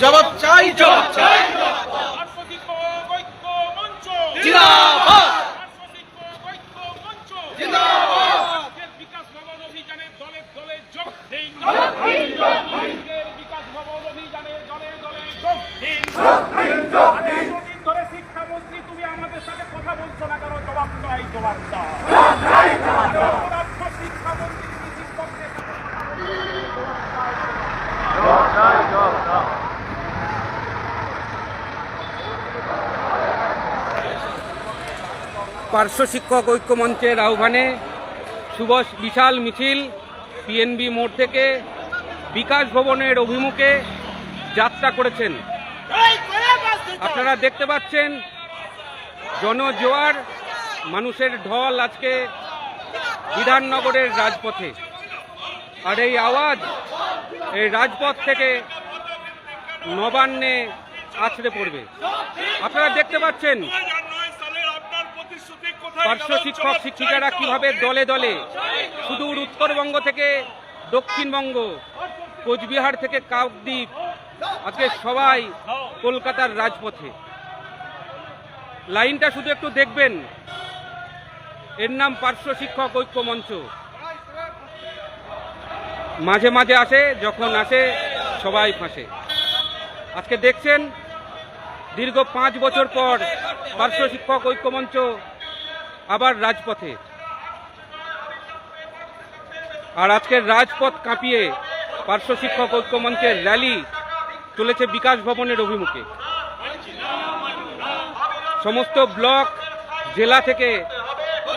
জবাব চাই, জবাব চাই। জিন্দাবাদ, জিন্দাবাদ। বিকাশ ভবন অভিযানে দলে দলে যোগ দিন। বিকাশ ভবন অভিযানে দলে দলে যোগ দিন। এতদিন ধরে শিক্ষামন্ত্রী তুমি আমাদের সাথে কথা বলছো না কেন? জবাব চাই, জবাব দাও। শিক্ষামন্ত্রী শিক্ষকদের পার্শ্ব শিক্ষক ঐক্য মঞ্চের আহ্বানে বিশাল মিছিল পিএনবি মোড় থেকে বিকাশ ভবনের অভিমুখে যাত্রা করেছেন। আপনারা দেখতে পাচ্ছেন জনজোয়ার, মানুষের ঢল আজকে বিধাননগরের রাজপথে। আর এই আওয়াজ এই রাজপথ থেকে নবান্নে আছড়ে পড়বে। আপনারা দেখতে পাচ্ছেন পার্শ্ব শিক্ষক শিক্ষিকারা কিভাবে দলে দলে সুদূর উত্তরবঙ্গ থেকে দক্ষিণবঙ্গ, কোচবিহার থেকে কাকদ্বীপ, আজকে সবাই কলকাতার রাজপথে। লাইনটা শুধু একটু দেখবেন, এর নাম পার্শ্ব শিক্ষক ঐক্য মঞ্চ। মাঝে মাঝে আসে, যখন আসে সবাই ফাঁসে। আজকে দেখছেন দীর্ঘ 5 বছর পর পার্শ্ব শিক্ষক ঐক্য মঞ্চ আবার রাজপথে। আর আজকের রাজপথ কাঁপিয়ে পার্শ্ব শিক্ষক ঐক্য মঞ্চের র্যালি চলেছে বিকাশ ভবনের অভিমুখে। সমস্ত ব্লক, জেলা থেকে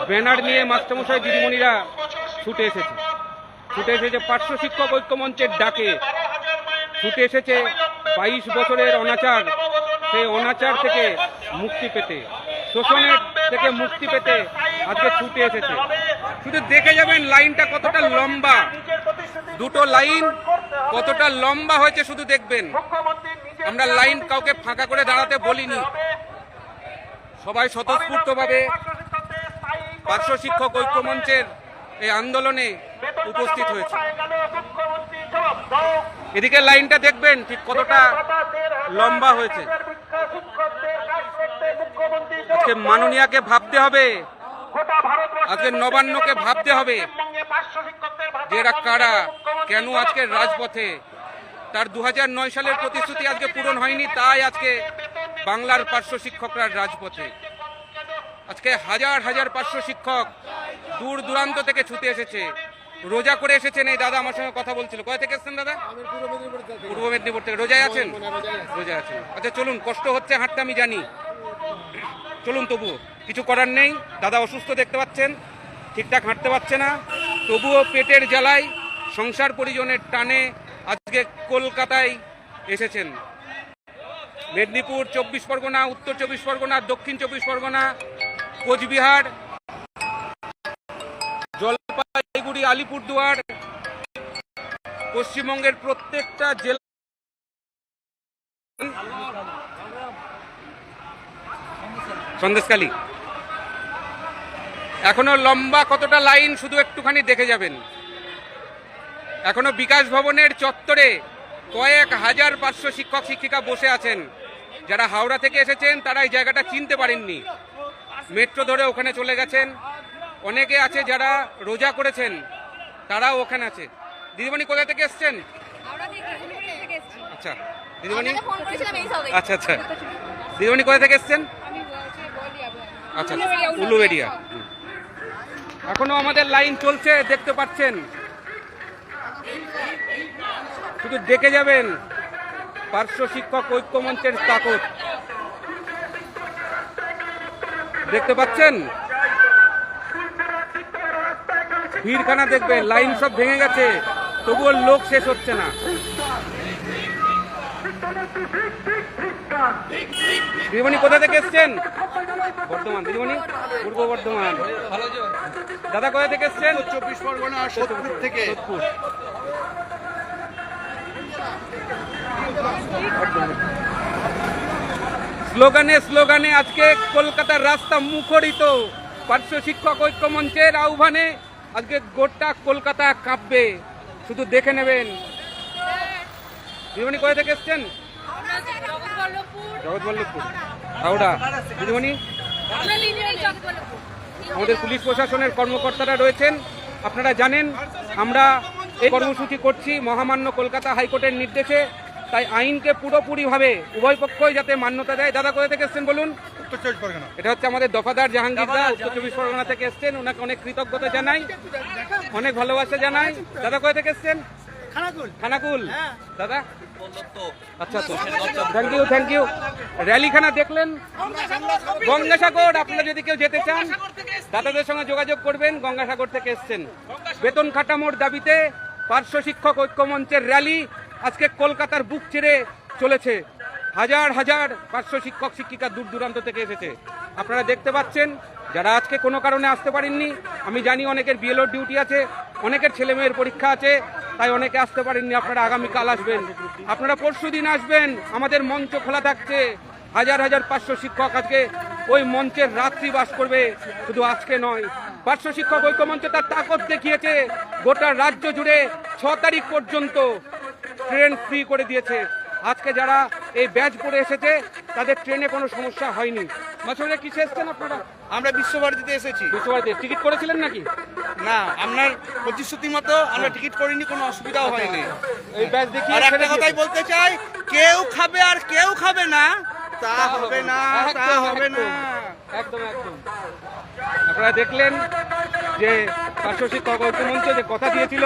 ব্যানার নিয়ে মাস্টারমশাই দিদিমণিরা ছুটে এসেছে পার্শ্ব শিক্ষক ঐক্য মঞ্চের ডাকে। ছুটে এসেছে 22 বছরের অনাচার, সেই অনাচার থেকে মুক্তি পেতে, শোষণের থেকে মুক্তি পেতে আজকে ছুটে এসেছে। শুধু দেখে যাবেন লাইনটা কতটা লম্বা, দুটো লাইন কতটা লম্বা হয়েছে শুধু দেখবেন। আমরা লাইন কাউকে ফাঁকা করে দাঁড়াতে বলিনি, সবাই স্বতঃস্ফূর্তভাবে পার্শ্ব শিক্ষক ঐক্য মঞ্চের এই আন্দোলনে উপস্থিত হয়েছে। এদিকে লাইনটা দেখবেন ঠিক কতটা লম্বা হয়েছে। আজকে মাননীয়াকে ভাবতে হবে, আজকে নবান্নকে ভাবতে হবে যে এরা কারা, কেন আজকে রাজপথে। তার 2009 সালের প্রতিশ্রুতি আজকে পূরণ হয়নি, তাই আজকে বাংলার পার্শ্ব শিক্ষকরা রাজপথে। আজকে হাজার হাজার পার্শ্ব শিক্ষক দূর দূরান্ত থেকে ছুটে এসেছে, রোজা করে এসেছেন। এই দাদা আমার সঙ্গে কথা বলছিল। কোথা থেকে এসেছেন দাদা? পূর্ব মেদিনীপুর থেকে। রোজায় আছেন? রোজায় আছেন। আচ্ছা চলুন, কষ্ট হচ্ছে হাঁটতে আমি জানি, চলুন, তবুও কিছু করার নেই। দাদা অসুস্থ দেখতে পাচ্ছেন, ঠিকঠাক হাঁটতে পারছে না, তবুও পেটের জ্বালায়, সংসার পরিজনের টানে আজকে কলকাতায় এসেছেন। মেদিনীপুর, 24 পরগনা, উত্তর 24 পরগনা, দক্ষিণ 24 পরগনা, কোচবিহার, জলপাইগুড়ি, আলিপুরদুয়ার, পশ্চিমবঙ্গের প্রত্যেকটা জেলা, সন্দেশখালী। এখনো লম্বা কতটা লাইন শুধু একটুখানি দেখে যাবেন। এখনো বিকাশ ভবনের চত্বরে কয়েক হাজার পার্শ্ব শিক্ষক শিক্ষিকা বসে আছেন। যারা হাওড়া থেকে এসেছেন তারা এই জায়গাটা চিনতে পারেননি, মেট্রো ধরে ওখানে চলে গেছেন। অনেকে আছে যারা রোজা করেছেন, তারাও ওখানে আছে। দিদিমণি কোথা থেকে এসছেন? আচ্ছা দিদিমণি, আচ্ছা আচ্ছা দিদিমণি কোথা থেকে এসছেন? আচ্ছা, উলুবেড়িয়া। এখনো আমাদের লাইন চলছে, দেখতে পাচ্ছেন। শুধু দেখে যাবেন পার্শ্ব শিক্ষক ঐক্য মঞ্চের তাকত, দেখতে পাচ্ছেন। ভিড়খানা দেখবেন, লাইন সব ভেঙে গেছে, তবুও লোক শেষ হচ্ছে না। দিদিমণি কোথা থেকে এসছেন? বর্ধমান। দিদিমণি? পূর্ব বর্ধমান। দাদা কোথা থেকে এসছেন? 24 পরগনা, সোদপুর থেকে। স্লোগানে স্লোগানে আজকে কলকাতার রাস্তা মুখরিত। পার্শ্ব শিক্ষক ঐক্য মঞ্চের আহ্বানে আজকে গোটা কলকাতা কাঁপবে, শুধু দেখে নেবেন। দিদিমণি কোথা থেকে এসছেন? জগৎবল্লভপুর, হাওড়া। দিদিমণি, আমাদের পুলিশ প্রশাসনের কর্মকর্তারা রয়েছেন, আপনারা জানেন আমরা এই কর্মসূচি করছি মহামান্য কলকাতা হাইকোর্টের নির্দেশে, তাই আইনকে পুরোপুরিভাবে উভয় পক্ষই যাতে মান্যতা দেয়। দাদা কোথা থেকে এসছেন বলুন? উত্তর 24 পরগনা। এটা হচ্ছে আমাদের দফাদার জাহাঙ্গীর দা, উত্তর 24 পরগনা থেকে এসছেন। ওনাকে অনেক কৃতজ্ঞতা জানাই, অনেক ভালোবাসা জানাই। দাদা কোথা থেকে এসছেন? খানাকুল। দাদা আচ্ছা, তো থ্যাংক ইউ। র্যালিখানা দেখলেন গঙ্গাসাগর। আপনারা যদি কেউ যেতে চান দাদাদের সঙ্গে যোগাযোগ করবেন, গঙ্গাসাগর থেকে এসছেন। বেতন কাঠামোর দাবিতে পার্শ্ব শিক্ষক ঐক্যমঞ্চের র্যালি আজকে কলকাতার বুক চিরে চলেছে। হাজার হাজার পার্শ্ব শিক্ষক শিক্ষিকা দূর দূরান্ত থেকে এসেছে। আপনারা দেখতে পাচ্ছেন, যারা আজকে কোনো কারণে আসতে পারেননি, আমি জানি অনেকের বিএলওর ডিউটি আছে, অনেকের ছেলে মেয়ের পরীক্ষা আছে, তাই অনেকে আসতে পারেননি। আপনারা আগামীকাল আসবেন, আপনারা পরশুদিন আসবেন, আমাদের মঞ্চ খোলা থাকছে। হাজার হাজার পার্শ্ব শিক্ষক আজকে ওই মঞ্চের রাত্রি বাস করবে, শুধু আজকে নয়। পার্শ্ব শিক্ষক ঐক্যমঞ্চ তার তাকত দেখিয়েছে, গোটা রাজ্য জুড়ে 6 তারিখ পর্যন্ত ট্রেন ফ্রি করে দিয়েছে। আজকে যারা এই ব্যাচ পরে এসেছে তাদের ট্রেনে কোনো সমস্যা হয়নি। মাসুরে কিসে এসছেন আপনারা? আমরা বিশ্বভারতীতে এসেছি। বিশ্বভারতী টিকিট করেছিলেন নাকি? না, আপনার প্রতিশ্রুতি মতো আমরা টিকিট করিনি, কোনো অসুবিধাও হয়নি। এই ব্যাচ দেখিয়ে আর একটা কথাই বলতে চাই, কেউ খাবে আর কেউ খাবে না, তা হবে না, তা হবে না। একদম। আপনারা দেখলেন যে পার্শ্ব শিক্ষক ঐক্যমঞ্চ যে কথা দিয়েছিল,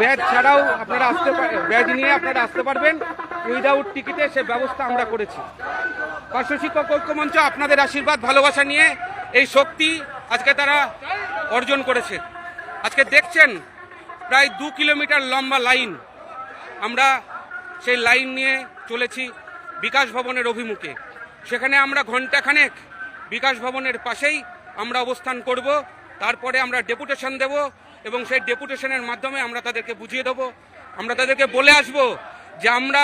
ব্যাচ ছাড়াও আপনারা ব্যাচ নিয়ে আপনারা আসতে পারবেন উইদাউট টিকিটে, সে ব্যবস্থা আমরা করেছি। পার্শ্ব শিক্ষক ঐক্যমঞ্চ আপনাদের আশীর্বাদ ভালোবাসা নিয়ে এই শক্তি আজকে তারা অর্জন করেছে। আজকে দেখছেন প্রায় 2 কিলোমিটার লম্বা লাইন, আমরা সেই লাইন নিয়ে চলেছি বিকাশ ভবনের অভিমুখে। সেখানে আমরা ঘণ্টাখানেক বিকাশ ভবনের পাশেই আমরা অবস্থান করব, তারপরে আমরা ডেপুটেশন দেব এবং সেই ডেপুটেশনের মাধ্যমে আমরা তাদেরকে বুঝিয়ে দেব, আমরা তাদেরকে বলে আসব যে আমরা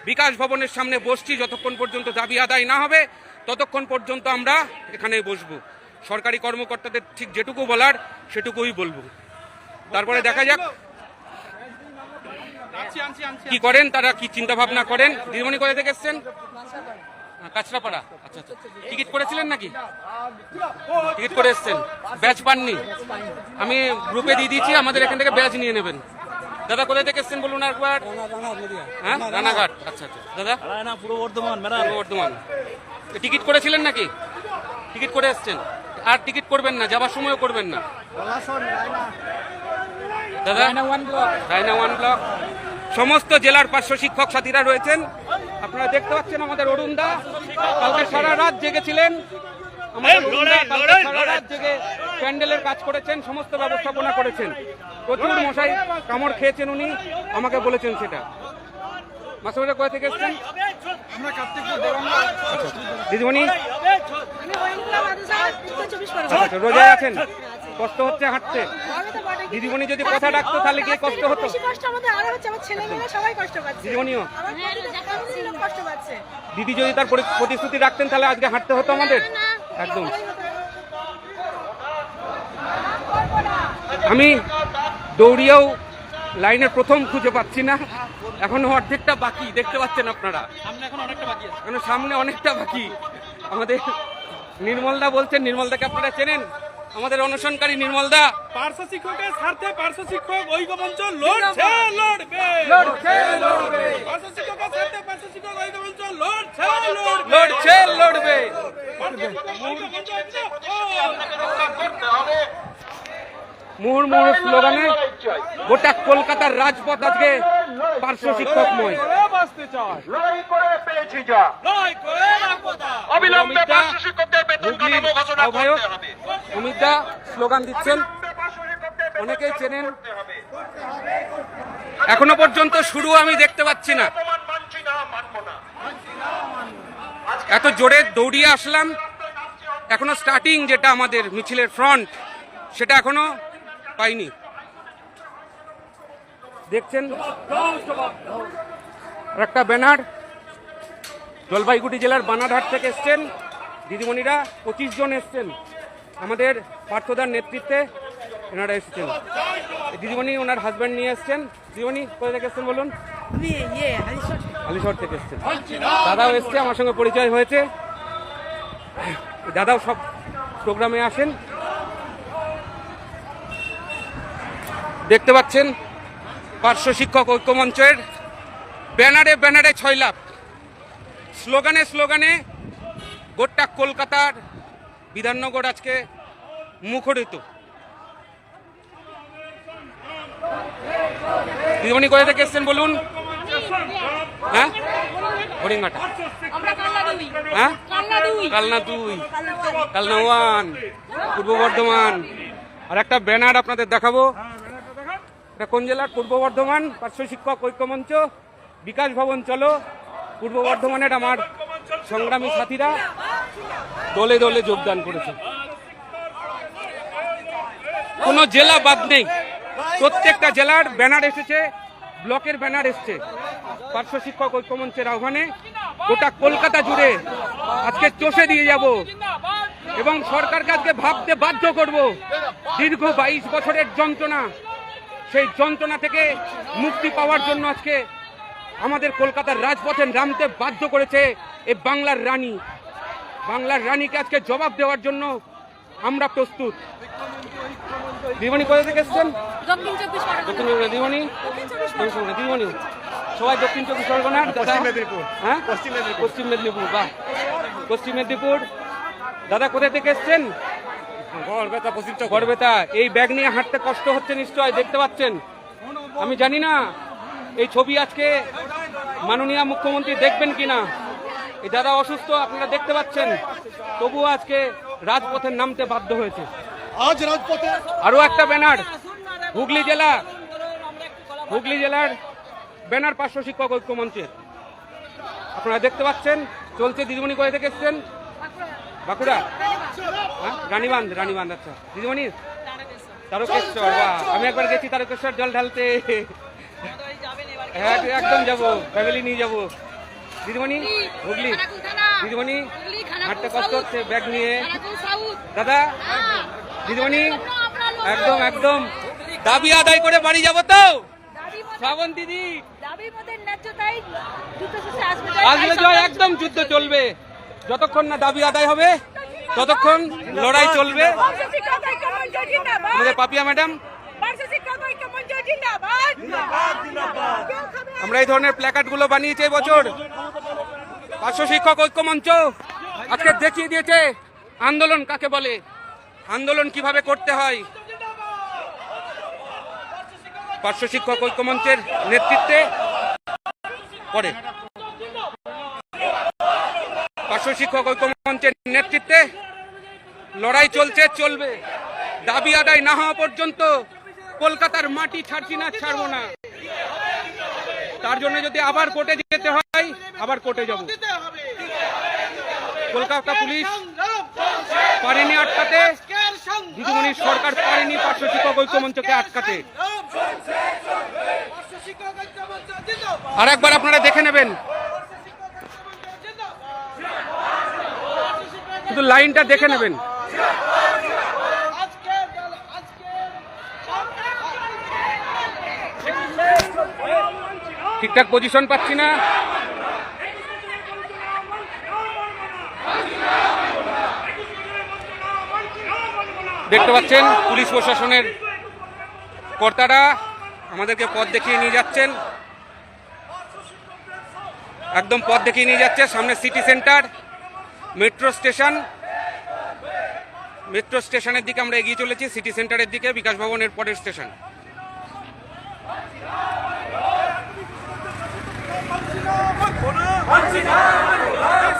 বিকাশ ভবনের সামনে বসছি, যতক্ষণ পর্যন্ত দাবি আদায় না হবে ততক্ষণ পর্যন্ত আমরা এখানেই বসবো। সরকারি কর্মকর্তাদের ঠিক যেটুকু বলার সেটুকুই বলবো, তারপরে দেখা যাক কি করেন তারা, কি চিন্তা ভাবনা করেন। দিদিমণি কোথা থেকে এসছেন? কাঁচরাপাড়া। আচ্ছা, টিকিট করেছিলেন নাকি? টিকিট করে এসছেন, ব্যাচ পাননি? আমি গ্রুপে দিয়ে দিচ্ছি, আমাদের এখান থেকে ব্যাচ নিয়ে নেবেন। দাদা কোথায় থেকে এসছেন বলুন একবার? হ্যাঁ, রানাঘাট। আচ্ছা, দাদা পূর্ব বর্ধমান। টিকিট করেছিলেন নাকি? টিকিট করে এসছেন, আর টিকিট করবেন না, যাবার সময়ও করবেন না। দাদা রায়না 1 ব্লক। সমস্ত জেলার পার্শ্ব শিক্ষক সাথীরা রয়েছেন, আপনারা দেখতে পাচ্ছেন। আমাদের অরুণ দা কালকে সারা রাত জেগেছিলেন, আমাদের অরুণ দা কালকে সারা রাত জেগে প্যান্ডেলের কাজ করেছেন, সমস্ত ব্যবস্থাপনা করেছেন। প্রচুর মশাই কামড় খেয়েছেন উনি, আমাকে বলেছেন সেটা। মাসুরা কোথা থেকে এসছেন? দিদিমণি রোজায় আছেন, কষ্ট হচ্ছে হাঁটতে? দিদিমণি যদি কথা ডাকতো তাহলে কি কষ্ট হতো? দিদিমণিও দিদি যদি তার প্রতিশ্রুতি রাখতেন তাহলে আজকে হাঁটতে হতো আমাদের? একদম। আমি দৌড়িয়েও লাইনের প্রথম খুঁজে পাচ্ছি না, এখনো অর্ধেকটা বাকি, দেখতে পাচ্ছেন আপনারা। সামনে অনেকটা বাকি। আমাদের নির্মলদা বলছেন, নির্মলদাকে আপনারা চেনেন, আমাদের অনশনকারী নির্মলদা। পার্শ্ব শিক্ষকের স্বার্থে পার্শ্ব শিক্ষক ঐক্যমঞ্চ লড়ছে, লড়বে। পার্শ্ব শিক্ষকের স্বার্থে পার্শ্ব শিক্ষক ঐক্যমঞ্চ লড়ছে, লড়বে। মুহুর্মুহু স্লোগানে গোটা কলকাতার রাজপথ আজকে পার্শ্ব শিক্ষকময়। অমিত দা স্লোগান দিচ্ছেন, অনেকেই চেনেন। এখনো পর্যন্ত শুরু আমি দেখতে পাচ্ছি না, এত জোরে দৌড়িয়ে আসলাম, এখনো স্টার্টিং যেটা আমাদের মিছিলের ফ্রন্ট সেটা এখনো পাইনি। দেখছেন একটা ব্যানার, জলপাইগুড়ি জেলার বানারহাট থেকে এসছেন দিদিমণিরা, 25 জন এসছেন আমাদের পার্থদার নেতৃত্বে, এনারা এসেছেন। দিদিমণি ওনার হাজব্যান্ড নিয়ে এসছেন। দিদিমণি কোথা থেকে এসছেন বলুন? আমি আলিশহর থেকে এসছেন। দাদাও এসছে, আমার সঙ্গে পরিচয় হয়েছে। দাদাও সব প্রোগ্রামে আসেন। দেখতে পাচ্ছেন পার্শ্ব শিক্ষক ঐক্যমঞ্চের ব্যানারে ব্যানারে 6 লাখ, স্লোগানে স্লোগানে গোটা কলকাতার বিধাননগর আজকে মুখরিত। দিদিমণি কোথা থেকে এসছেন বলুন? হ্যাঁ, হরিঙ্গাটা। হ্যাঁ, কালনা 2, কালনা 1, পূর্ব বর্ধমান। আর একটা ব্যানার আপনাদের দেখাবো। এটা কোন জেলার? পূর্ব বর্ধমান পার্শ্ব শিক্ষক ঐক্যমঞ্চ, বিকাশ ভবন চলো। পূর্ব বর্ধমানের আমার সংগ্রামী সাথীরা দলে দলে যোগদান করেছে। কোনো জেলা বাদ নেই, প্রত্যেকটা জেলার ব্যানার এসেছে, ব্লকের ব্যানার এসছে। পার্শ্ব শিক্ষক ঐক্যমঞ্চের আহ্বানে গোটা কলকাতা জুড়ে আজকে চষে দিয়ে যাব এবং সরকারকে আজকে ভাবতে বাধ্য করব। দীর্ঘ 22 বছরের যন্ত্রণা, সেই যন্ত্রণা থেকে মুক্তি পাওয়ার জন্য আজকে আমাদের কলকাতার রাজপথে নামতে বাধ্য করেছে এই বাংলার রানী। বাংলার রানীকে আজকে জবাব দেওয়ার জন্য আমরা প্রস্তুত। দিদিমণি কোথা থেকে এসছেন? দক্ষিণ 24 পরগনা। দক্ষিণ দিদিমণি, দিদিমণি সবাই দক্ষিণ 24 পরগনার। পশ্চিম মেদিনীপুর। হ্যাঁ, পশ্চিম মেদিনীপুর। পশ্চিম মেদিনীপুর। বাহ, পশ্চিম মেদিনীপুর। দাদা কোথা থেকে এসছেন? গড়বেতা, পশ্চিম চক। গড়বেতা। এই ব্যাগ নিয়ে হাঁটতে কষ্ট হচ্ছে নিশ্চয়, দেখতে পাচ্ছেন। আমি জানি না এই ছবি আজকে মাননীয় মুখ্যমন্ত্রী দেখবেন কিনা। এই দাদা অসুস্থ, আপনারা দেখতে পাচ্ছেন, তবুও আজকে রাজপথে নামতে বাধ্য হয়েছে। আজ রাজপথে আরো একটা ব্যানার, হুগলি জেলার ব্যানার পার্শ্ব শিক্ষক ঐক্যমঞ্চের, আপনারা দেখতে পাচ্ছেন চলছে। দিদিমণি কোথা থেকে এসছেন? বাঁকুড়া। হ্যাঁ, রানীবান্ধ। আচ্ছা দিদিমণি তারকেশ্বর। বাহ, আমি একবার গেছি তারকেশ্বর জল ঢালতে। হ্যাঁ, একদম যাবো, ফ্যামিলি নিয়ে যাবো। দিদিমণি হুগলি। দিদিমণি হাঁটতে কষ্ট হচ্ছে ব্যাগ নিয়ে। দাদা, দিদিমণি একদম একদম দাবি আদায় করে বাড়ি যাবো তো। শ্রাবণ দিদি আসলে জয়, একদম যুদ্ধ চলবে। যতক্ষণ না দাবি আদায় হবে ততক্ষণ লড়াই চলবে। আমাদের পাপিয়া ম্যাডাম, আমরা এই ধরনের প্ল্যাকার্ড গুলো বানিয়েছি এবছর। পার্শ্ব শিক্ষক ঐক্যমঞ্চ আজকে দেখিয়ে দিয়েছে আন্দোলন কাকে বলে, আন্দোলন কিভাবে করতে হয়। পার্শ্ব শিক্ষক ঐক্যমঞ্চের নেতৃত্বে পরে পার্শ্ব শিক্ষক ঐক্যমঞ্চের নেতৃত্বে লড়াই চলবে। দাবি আদায় না হওয়া পর্যন্ত কলকাতার মাটি ছাড়ছি না, ছাড়বো না। তার জন্য যদি আবার কোর্টে যেতে হয়, আবার কোর্টে যাব। কলকাতা পুলিশ পারেনি আটকাতে, দিদিমণির সরকার পারেনি পার্শ্ব শিক্ষক ঐক্যমঞ্চকে আটকাতে। আর একবার আপনারা দেখে নেবেন, শুধু লাইনটা দেখে নেবেন। ঠিকঠাক পজিশন পাচ্ছি না। দেখতে পাচ্ছেন পুলিশ প্রশাসনের কর্তারা আমাদেরকে পথ দেখিয়ে নিয়ে যাচ্ছেন, একদম পথ দেখিয়ে নিয়ে যাচ্ছে। সামনে সিটি সেন্টার, মেট্রো স্টেশনের দিকে আমরা এগিয়ে চলেছি, সিটি সেন্টারের দিকে, বিকাশ ভবনের পরের স্টেশন।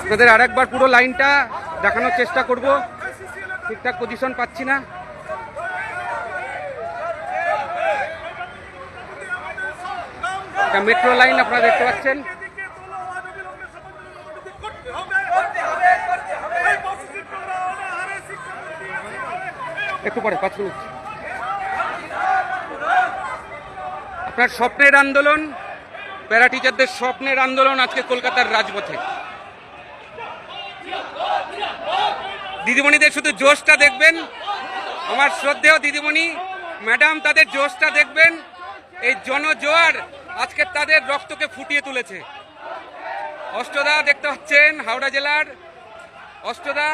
আপনাদের আরেকবার পুরো লাইনটা দেখানোর চেষ্টা করব, ঠিকঠাক পজিশন পাচ্ছি না। মেট্রো লাইন আপনারা দেখতে পাচ্ছেন। একটু পরে 5 মিনিট। আপনার স্বপ্নের আন্দোলন, প্যারা টিচারদের স্বপ্নের আন্দোলন আজকে কলকাতার রাজপথে। দিদিমণিদের শুধু জোশটা দেখবেন, আমার শ্রদ্ধেয় দিদিমণি ম্যাডাম, তাদের জোশটা দেখবেন। এই জনজোয়ার আজকে তাদের রক্তকে ফুটিয়ে তুলেছে। অষ্টদা দেখতে পাচ্ছেন, হাওড়া জেলার অষ্টদা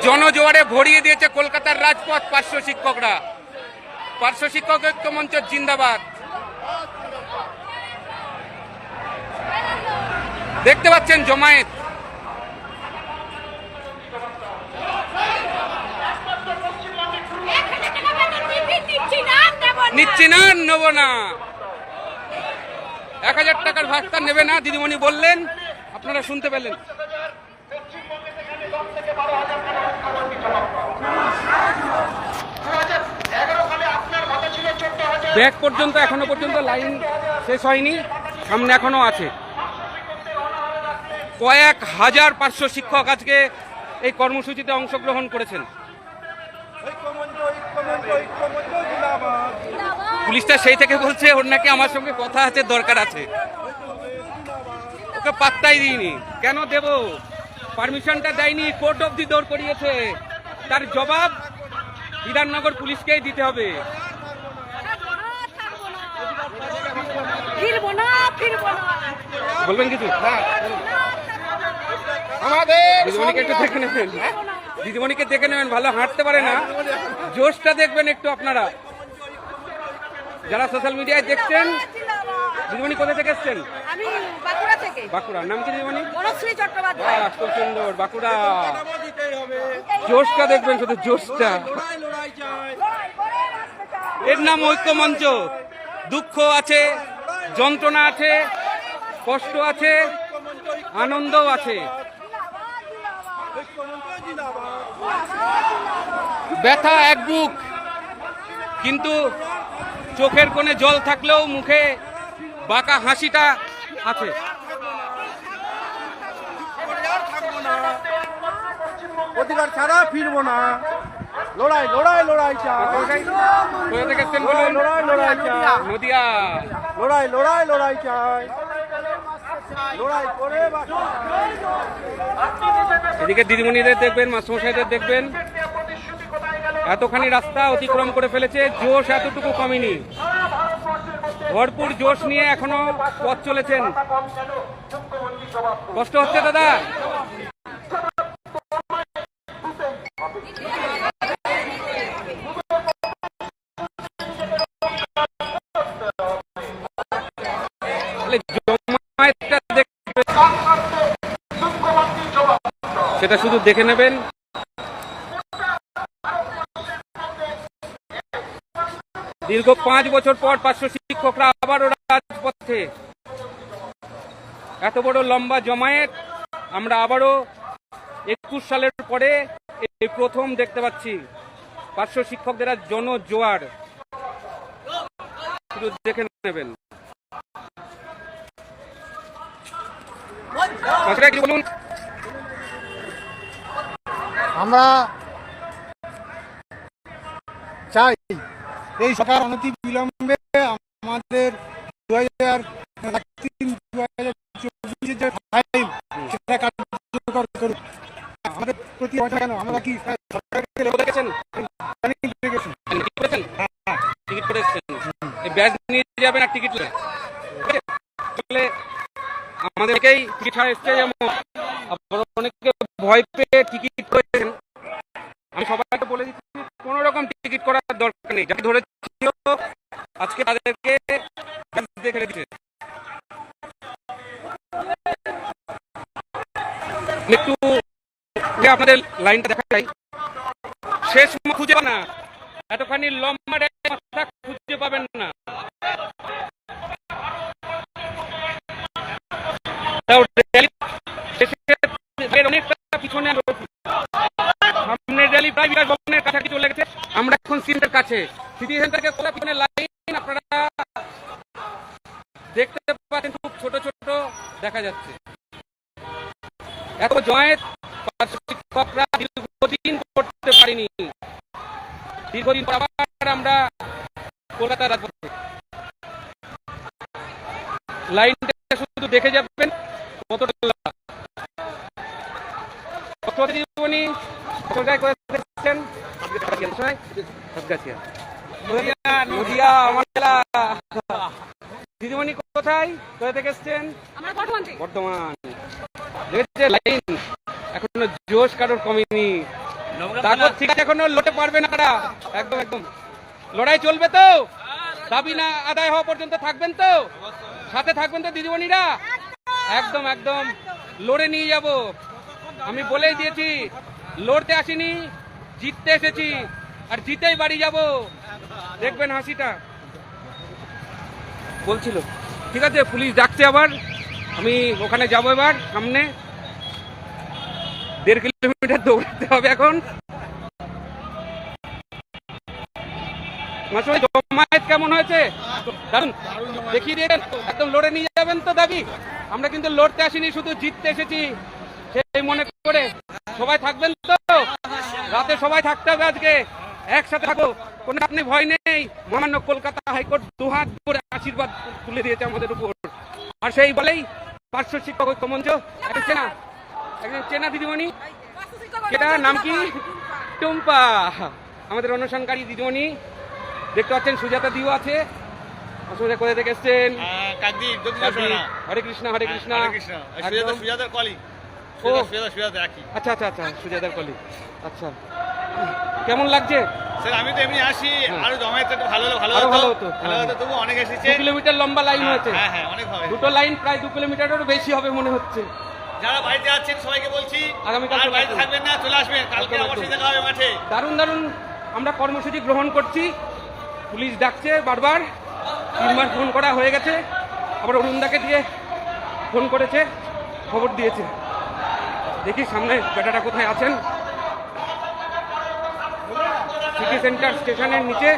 জনজোয়ারে ভরিয়ে দিয়েছে কলকাতার রাজপথ। পার্শ্ব শিক্ষকরা, পার্শ্ব শিক্ষক ঐক্য মঞ্চ জিন্দাবাদ। দেখতে পাচ্ছেন জমায়েত। নিচ্ছি না, নেব না, 1000 টাকার ভাতা নেবে না দিদিমণি বললেন, আপনারা শুনতে পেলেন। ব্যাক পর্যন্ত এখনো পর্যন্ত লাইন শেষ হয়নি, সামনে এখনো আছে। কয়েক হাজার পার্শ্ব শিক্ষক আজকে এই কর্মসূচিতে অংশগ্রহণ করেছেন। পুলিশটা সেই থেকে বলছে ওর নাকি আমার সঙ্গে কথা আছে, দরকার আছে। ওকে পাত্তাই দিইনি। কেন দেব? পারমিশনটা দেয়নি, কোর্ট অবধি দৌড় করিয়েছে। তার জবাব বিধাননগর পুলিশকেই দিতে হবে। বলবেন কিছু? দিদিমণিকে একটু দেখে নেবেন, দিদিমণিকে দেখে নেবেন, ভালো হাঁটতে পারে না, জোশটা দেখবেন একটু আপনারা যারা সোশ্যাল মিডিয়ায় দেখছেন। দিদিমণি কোথা থেকে এসছেন? আমি বাঁকুড়া থেকে। বাঁকুড়া, নাম কি দিদিমণি? মনশ্রী চট্টোপাধ্যায়। বাহ, খুব সুন্দর। বাঁকুড়া, জোশটা দেখবেন, শুধু জোশটা। এর নাম ঐক্য মঞ্চ। দুঃখ আছে, যন্ত্রণা আছে, কষ্ট আছে, আনন্দও আছে, ব্যথা এক বুক, কিন্তু চোখের কোণে জল থাকলেও মুখে বাঁকা হাসিটা আছে। অধিকার ছাড়া ফিরবো না, লড়াই লড়াই লড়াই চাই। কোথা থেকে এসছেন বলুন? লড়াই লড়াই চাই, নদিয়া। লড়াই লড়াই লড়াই চাই, লড়াই করে এদিকে দিদিমণিদের দেখবেন, মাস্টারমশাইদের দেখবেন, এতখানি রাস্তা অতিক্রম করে ফেলেছে, জোশ এতটুকু কমেনি। ভরপুর জোশ নিয়ে এখনো পথ চলেছেন। কষ্ট হচ্ছে দাদা? সেটা শুধু দেখে নেবেন। দীর্ঘ 5 বছর পর পার্শ্ব শিক্ষকরা আবারও রাজপথে। এত বড় লম্বা জমায়েত আমরা আবারও 21 সালের পরে এই প্রথম দেখতে পাচ্ছি। পার্শ্ব শিক্ষকদের জনজোয়ার, শুধু দেখে নেবেন। কি বলুন? আমরা চাই এই সরকার অনতি বিলম্বে আমাদের 2023-2024 যে ফাইল সেটা কার্যকর করুন। আমাদের প্রতি কেন আমরা কি দেখেছেন টিকিট করেছেন, এই ব্যাজ নিয়ে যাবেন আর টিকিট চলে। আমাদেরকেই টিকিট ছাড়া এসছে, যেমন অনেকে ভয় পেয়ে টিকিট করেছেন। আমি সবাইকে বলে দিচ্ছি, কোন রকম টিকিট করার দরকার নেই। যাকে ধরেছিল আজকে তাদেরকে দেখে দিচ্ছে। একটু আপনাদের লাইনটা দেখা যায়, শেষ খুঁজে পাবেন না, এতখানি লম্বা মাথা খুঁজে পাবেন না। অনেকটা পিছনে সামনের র্যালি প্রায় বিকাশ ভবনের কাছাকাছি চলে গেছে। আমরা এখন সিটির কাছে, সিটি সেন্টারকে খোলা পিছনে লাইন আপনারা দেখতে পাচ্ছেন, খুব ছোট ছোট দেখা যাচ্ছে। এত জয়েন্ট শিক্ষকরা দীর্ঘদিন করতে পারিনি, দীর্ঘদিন পর আবার আমরা কলকাতার রাজপথে। লাইনটা শুধু দেখে যাবেন কতটা নদিয়া আমার জেলা। কোথায় কোথা থেকে এসছেন? আমরা বর্ধমান থেকে। বর্ধমান। দেখেছে লাইন এখনো জোশ কারোর কমেনি, তারপর ঠিক আছে এখনো লড়তে পারবে না কারা। একদম একদম লড়াই চলবে তো, দাবি না আদায় হওয়া পর্যন্ত থাকবেন তো, সাথে থাকবেন তো দিদিমণিরা? একদম একদম লড়ে নিয়ে যাব। আমি বলেই দিয়েছি লড়তে আসিনি, জিততে এসেছি, আর জিতেই বাড়ি যাব। দেখবেন হাসিটা বলছিল। ঠিক আছে, পুলিশ ডাকছে আবার, আমি ওখানে যাবো এবার। সামনে 1.5 কিলোমিটার দৌড়াতে হবে এখন। জমায়েত কেমন হয়েছে? দারুন, দেখিয়ে দিয়েছেন, একদম লড়ে নিয়ে যাবেন তো দাবি? আমরা কিন্তু লড়তে আসিনি, শুধু জিততে এসেছি সেই মনে করে। সবাই থাকবেন তো? রাতে সবাই থাকতে হবে, আজকে একসাথে থাকো, কোনো আপনি ভয় নেই। মহামান্য কলকাতা হাইকোর্ট দুহাত করে আশীর্বাদ তুলে দিয়েছে আমাদের উপর। আর সেই বলেই পার্শ্ব শিক্ষক ঐক্য মঞ্চ, চেনা একজন চেনা দিদিমণি, সেটা নাম কি? টুম্পা, আমাদের অনুষ্ঠানকারী দিদিমণি। দেখতে পাচ্ছেন সুজাতা দিও আছে। অসুবিধা কোথা থেকে এসছেন? হরে কৃষ্ণ হরে কৃষ্ণ। আচ্ছা আচ্ছা আচ্ছা, সুজাতার কলি। আচ্ছা, কেমন লাগছে? স্যার আমি তো এমনি আসি, আরো জমায়েত একটু ভালো হলে ভালো আরো ভালো হতো, হতো। ভালো হতো, তবু অনেক এসেছে। 2 কিলোমিটার লম্বা লাইন হয়েছে। হ্যাঁ হ্যাঁ, অনেক হবে। দুটো লাইন প্রায় 2 কিলোমিটারেরও বেশি হবে মনে হচ্ছে। যারা বাড়িতে আছেন সবাইকে বলছি আগামীকাল আর চলে বাড়িতে আসবেন। থাকবেন না, চলে আসবেন, কালকে একদম, আমার একদম। সাথে দেখা হবে মাঠে। দারুণ দারুণ আমরা কর্মসূচি গ্রহণ করছি। পুলিশ ডাকছে বারবার, 3বার ফোন করা হয়ে গেছে, আবার অরুণদাকে দিয়ে ফোন করেছে, খবর দিয়েছে। দেখি সামনে বেটাটা কোথায় আছেন। সিটি সেন্টার স্টেশনের নিচে